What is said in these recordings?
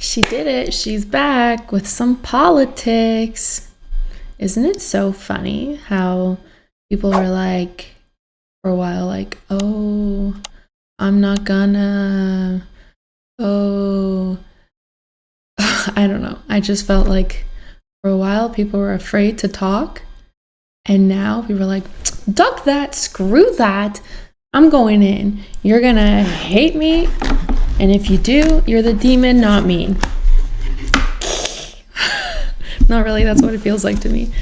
She did it. She's back with some politics. Isn't it so funny how people were like, for a while, like, oh, I'm not gonna, oh, I don't know. I just felt like for a while people were afraid to talk. And now people are like, duck that, screw that. I'm going in. You're gonna hate me. And if you do, you're the demon, not me. Not really, that's what it feels like to me.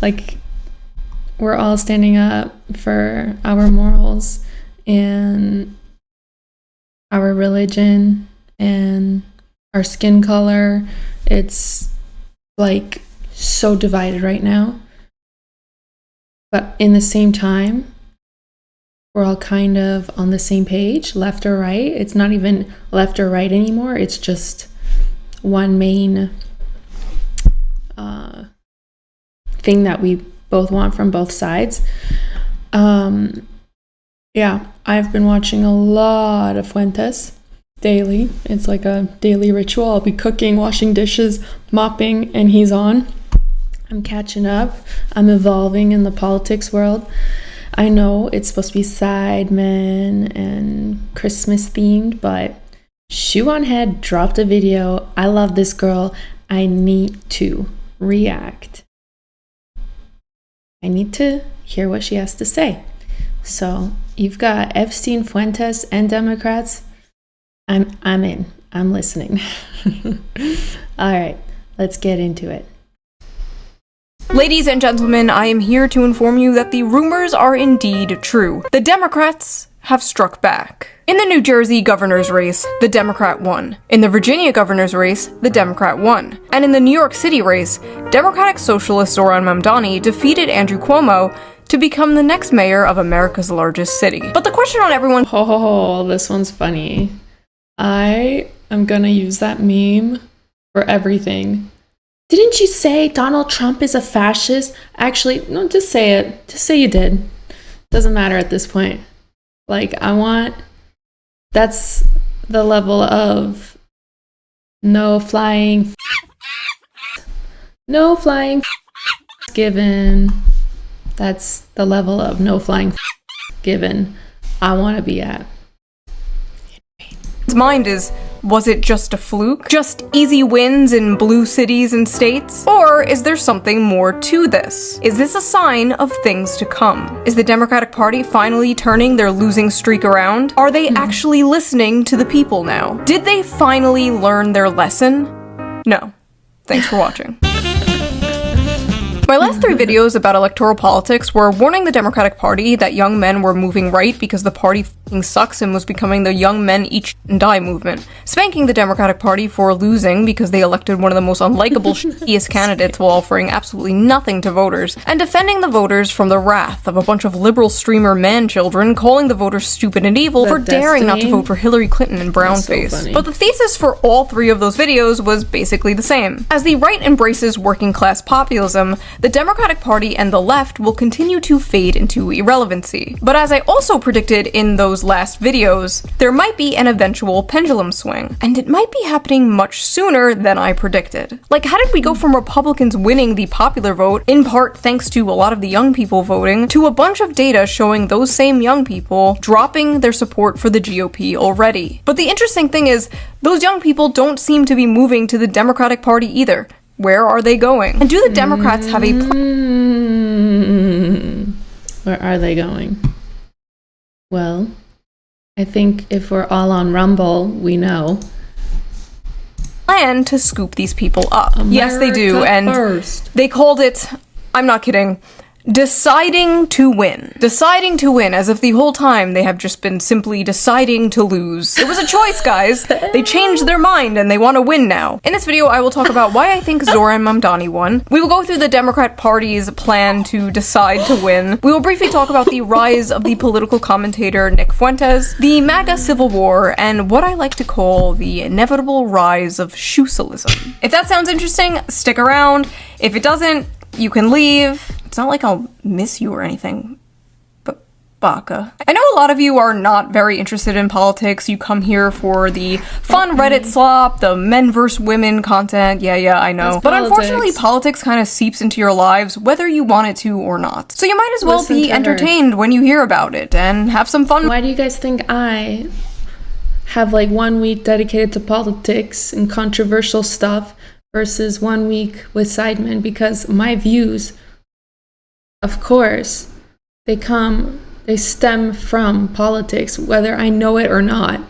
Like, we're all standing up for our morals and our religion and our skin color. It's like so divided right now. But in the same time, we're all kind of on the same page, left or right. It's not even left or right anymore. It's just one main thing that we both want from both sides. Yeah, I've been watching a lot of Fuentes daily. It's like a daily ritual. I'll be cooking, washing dishes, mopping, and he's on. I'm catching up. I'm evolving in the politics world. I know it's supposed to be Sidemen and Christmas themed, but SHOE0NHEAD dropped a video. I love this girl. I need to react. I need to hear what she has to say. So you've got Epstein, Fuentes, and Democrats. I'm in. I'm listening. All right, let's get into it. Ladies and gentlemen, I am here to inform you that the rumors are indeed true. The Democrats have struck back. In the New Jersey governor's race, the Democrat won. In the Virginia governor's race, the Democrat won. And in the New York City race, Democratic Socialist Zohran Mamdani defeated Andrew Cuomo to become the next mayor of America's largest city. But the question on everyone's— Oh, this one's funny. I am gonna use that meme for everything. Didn't you say Donald Trump is a fascist? Actually, no, just say it. Just say you did. Doesn't matter at this point. Like, that's the level of no flying given. That's the level of no flying given I want to be at. His mind is, was it just a fluke? Just easy wins in blue cities and states? Or is there something more to this? Is this a sign of things to come? Is the Democratic Party finally turning their losing streak around? Are they actually listening to the people now? Did they finally learn their lesson? No. Thanks for watching. My last 3 videos about electoral politics were warning the Democratic Party that young men were moving right because the party f***ing sucks and was becoming the young men eat and die movement, spanking the Democratic Party for losing because they elected one of the most unlikable shittiest candidates while offering absolutely nothing to voters, and defending the voters from the wrath of a bunch of liberal streamer man-children calling the voters stupid and evil for daring not to vote for Hillary Clinton and brownface. So but the thesis for all 3 of those videos was basically the same. As the right embraces working-class populism, the Democratic Party and the left will continue to fade into irrelevancy. But as I also predicted in those last videos, there might be an eventual pendulum swing, and it might be happening much sooner than I predicted. Like, how did we go from Republicans winning the popular vote, in part thanks to a lot of the young people voting, to a bunch of data showing those same young people dropping their support for the GOP already? But the interesting thing is, those young people don't seem to be moving to the Democratic Party either. Where are they going? And do the Democrats have a Where are they going? Well, I think if we're all on Rumble, we know. Plan to scoop these people up? Yes, they do, and first. They called it, I'm not kidding, deciding to win. Deciding to win, as if the whole time they have just been simply deciding to lose. It was a choice, guys. They changed their mind and they want to win now. In this video, I will talk about why I think Zohran Mamdani won. We will go through the Democrat Party's plan to decide to win. We will briefly talk about the rise of the political commentator Nick Fuentes, the MAGA civil war, and what I like to call the inevitable rise of Shoelism. If that sounds interesting, stick around. If it doesn't, you can leave. It's not like I'll miss you or anything, but Baka. I know a lot of you are not very interested in politics. You come here for the fun Reddit slop, the men versus women content. Yeah, I know. But unfortunately, politics kind of seeps into your lives whether you want it to or not. So you might as well be entertained when you hear about it and have some fun. Why do you guys think I have like 1 week dedicated to politics and controversial stuff versus 1 week with sidemen? Because my views, of course, they stem from politics, whether I know it or not.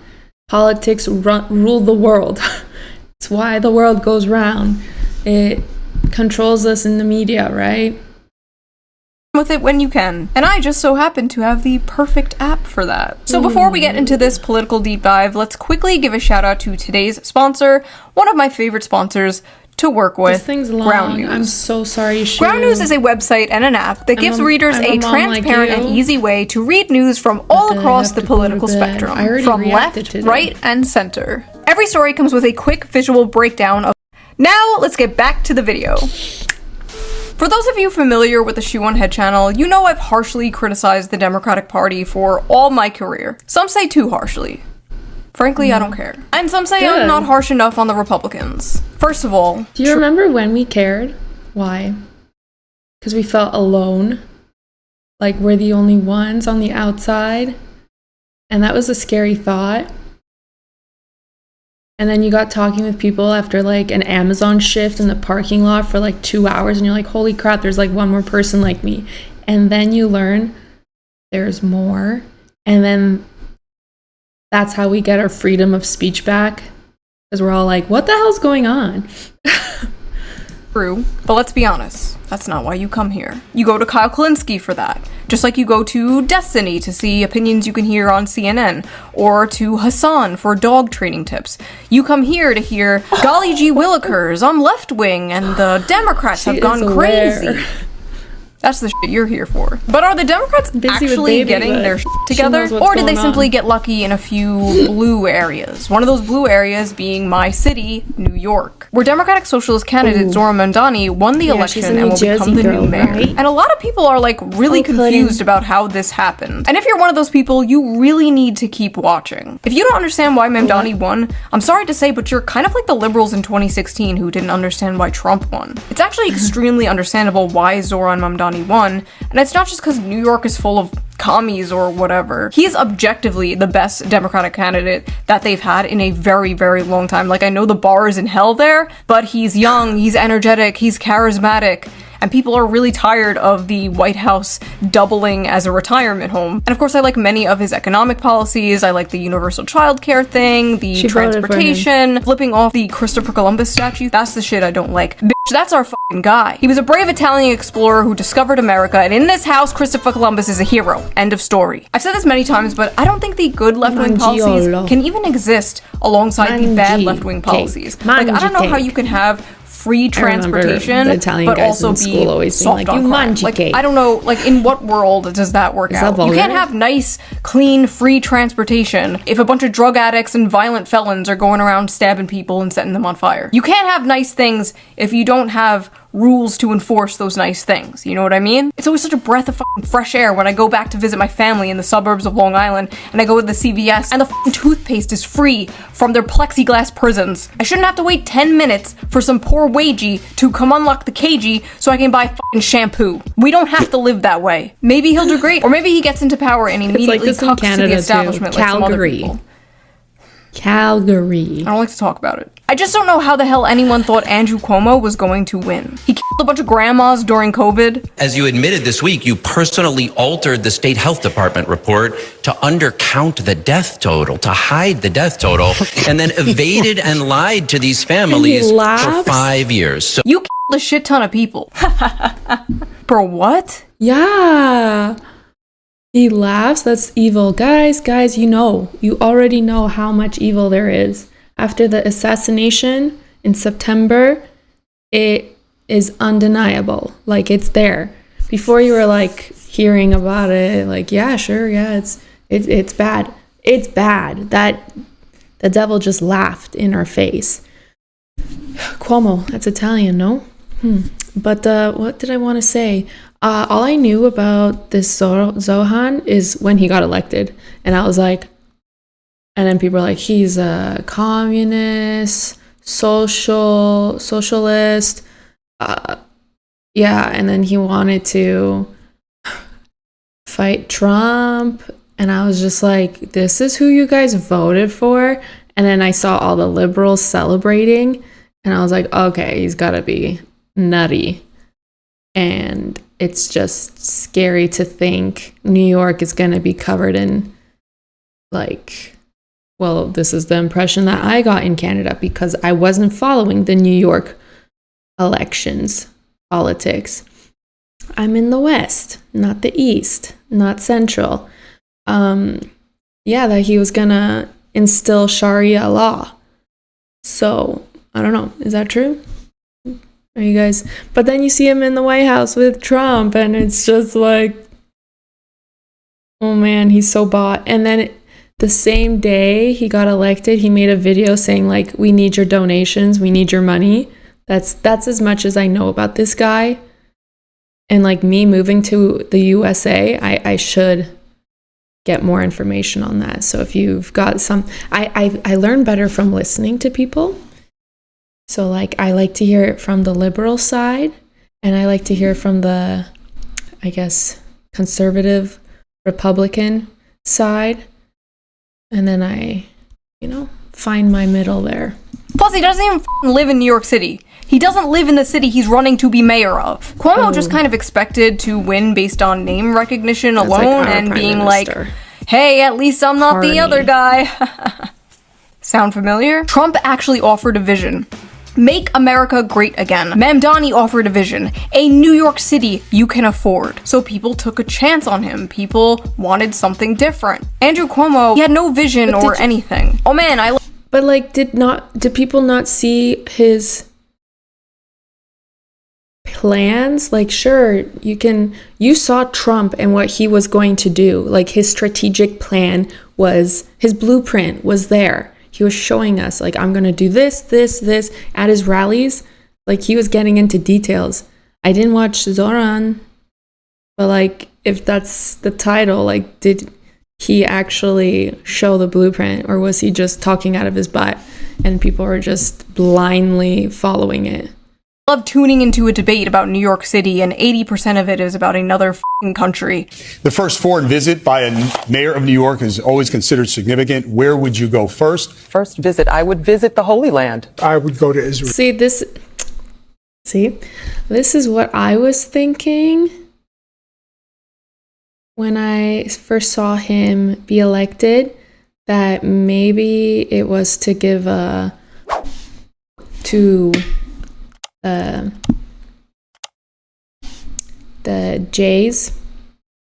Politics rule the world. It's why the world goes round. It controls us in the media, right? With it when you can. And I just so happen to have the perfect app for that. So before we get into this political deep dive, let's quickly give a shout out to today's sponsor, one of my favorite sponsors to work with, this thing's long. Ground News. I'm so sorry, Ground News is a website and an app that gives readers a transparent and easy way to read news from all across the political spectrum, from left, right, and center. Every story comes with a quick visual breakdown of... Now, let's get back to the video. For those of you familiar with the SHOE0NHEAD channel, you know I've harshly criticized the Democratic Party for all my career. Some say too harshly. Frankly, I don't care. And some say I'm not harsh enough on the Republicans. First of all... Do you remember when we cared? Why? Because we felt alone. Like we're the only ones on the outside. And that was a scary thought. And then you got talking with people after like an Amazon shift in the parking lot for like 2 hours. And you're like, holy crap, there's like one more person like me. And then you learn there's more. And then... that's how we get our freedom of speech back. Because we're all like, what the hell's going on? True, but let's be honest. That's not why you come here. You go to Kyle Kalinske for that. Just like you go to Destiny to see opinions you can hear on CNN. Or to Hassan for dog training tips. You come here to hear, golly gee willikers, I'm left wing and the Democrats have gone crazy. That's the shit you're here for. But are the Democrats actually getting their shit together? Or did they simply get lucky in a few blue areas? One of those blue areas being my city, New York, where Democratic Socialist candidate Zohran Mamdani won the election and will become the new mayor. Right? And a lot of people are like really confused about how this happened. And if you're one of those people, you really need to keep watching. If you don't understand why Mamdani won, I'm sorry to say, but you're kind of like the liberals in 2016 who didn't understand why Trump won. It's actually extremely understandable why Zohran Mamdani won, and it's not just because New York is full of commies or whatever. He's objectively the best Democratic candidate that they've had in a very, very long time. Like, I know the bar is in hell there, but he's young, he's energetic, he's charismatic, and people are really tired of the White House doubling as a retirement home. And of course, I like many of his economic policies. I like the universal childcare thing, the transportation, flipping off the Christopher Columbus statue. That's the shit I don't like. Bitch, that's our fucking guy. He was a brave Italian explorer who discovered America, and in this house, Christopher Columbus is a hero. End of story. I've said this many times, but I don't think the good left-wing policies can even exist alongside the bad left-wing policies. Like, I don't know how you can have free transportation, but also be soft on crime. Like, I don't know, like, in what world does that work out? You can't have nice, clean, free transportation if a bunch of drug addicts and violent felons are going around stabbing people and setting them on fire. You can't have nice things if you don't have rules to enforce those nice things. You know what I mean? It's always such a breath of fucking fresh air when I go back to visit my family in the suburbs of Long Island and I go to the CVS and the fucking toothpaste is free from their plexiglass prisons. I shouldn't have to wait 10 minutes for some poor wagey to come unlock the cagey so I can buy fucking shampoo. We don't have to live that way. Maybe he'll do great, or maybe he gets into power and immediately cucks to the establishment like some other people. Calgary. I don't like to talk about it. I just don't know how the hell anyone thought Andrew Cuomo was going to win. He killed a bunch of grandmas during COVID. As you admitted this week, you personally altered the state health department report to undercount the death total, to hide the death total, and then evaded and lied to these families for 5 years. So you killed a shit ton of people. For what? Yeah. He laughs. That's evil. Guys, you already know how much evil there is. After the assassination in September, it is undeniable. Like, it's there. Before you were like hearing about it, like, yeah, sure, yeah, it's bad. It's bad that the devil just laughed in our face. Cuomo, that's Italian, no? But what did I want to say? All I knew about this Zohan is when he got elected. And I was like, and then people were like, he's a communist, socialist. Yeah, and then he wanted to fight Trump. And I was just like, this is who you guys voted for? And then I saw all the liberals celebrating. And I was like, okay, he's got to be nutty. And it's just scary to think New York is going to be covered in, like, well, this is the impression that I got in Canada because I wasn't following the New York elections, politics. I'm in the West, not the East, not Central. Yeah, that he was going to instill Sharia law. So, I don't know. Is that true? Are you guys? But then you see him in the White House with Trump, and it's just like, oh man, he's so bought. And then the same day he got elected, he made a video saying like, we need your donations, we need your money. That's as much as I know about this guy. And like me moving to the USA, I should get more information on that. So if you've got some, I learn better from listening to people. So like I like to hear it from the liberal side, and I like to hear from the, I guess, conservative Republican side. And then I, find my middle there. Plus, he doesn't even live in New York City. He doesn't live in the city he's running to be mayor of. Cuomo just kind of expected to win based on name recognition alone and being like, hey, at least I'm not the other guy. Sound familiar? Trump actually offered a vision. Make America great again. Mamdani offered a vision. A New York City you can afford. So people took a chance on him. People wanted something different. Andrew Cuomo, he had no vision or anything. Oh man, But like, did people not see his plans? Like, sure, you saw Trump and what he was going to do. Like, his strategic plan was, his blueprint was there. He was showing us, like, I'm going to do this at his rallies. Like, he was getting into details. I didn't watch Zohran, but like, if that's the title, like, did he actually show the blueprint, or was he just talking out of his butt and people were just blindly following it? I love tuning into a debate about New York City, and 80% of it is about another f***ing country. The first foreign visit by a mayor of New York is always considered significant. Where would you go first? First visit, I would visit the Holy Land. I would go to Israel. This is what I was thinking when I first saw him be elected, that maybe it was to give the Jays